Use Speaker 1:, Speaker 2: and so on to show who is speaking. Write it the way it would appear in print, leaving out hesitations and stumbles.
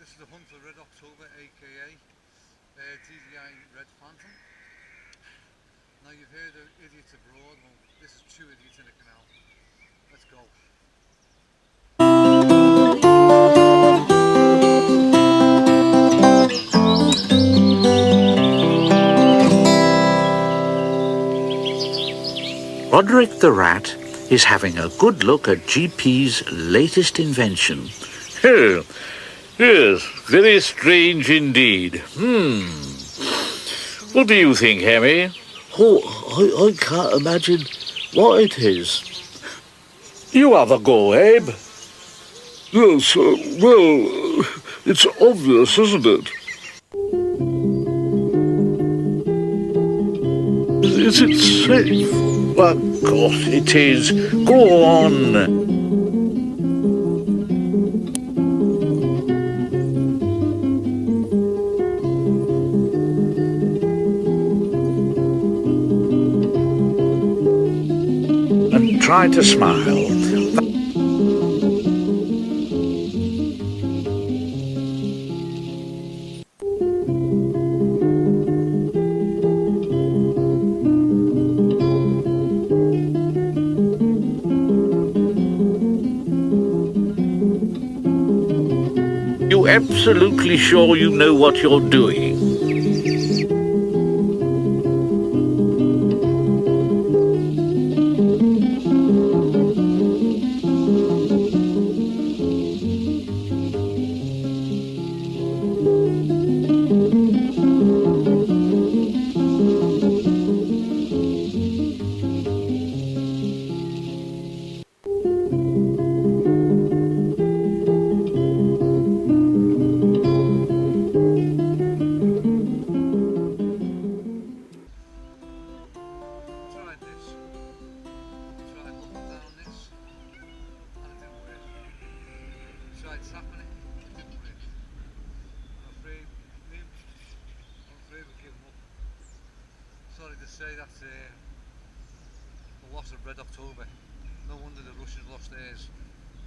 Speaker 1: This is the hunt for Red October, A.K.A. DJI Phantom. Now you've heard of idiots abroad, well this is two idiots in a canal. Let's go.
Speaker 2: Roderick the Rat is having a good look at GP's latest invention.
Speaker 3: Oh, yes, very strange indeed. What do you think, Hammy?
Speaker 2: Oh, I can't imagine what it is.
Speaker 3: You have a go, Abe.
Speaker 4: Yes, well, it's obvious, isn't it? Is it safe?
Speaker 3: Well, of course it is. Go on.
Speaker 2: And try to smile.
Speaker 3: You absolutely sure you know what you're doing?
Speaker 1: Tried this. Tried looking down this. And it didn't work. Tried tapping it. It didn't work. I'm afraid we're giving up. Sorry to say that's the loss of Red October. No wonder the Russians lost theirs.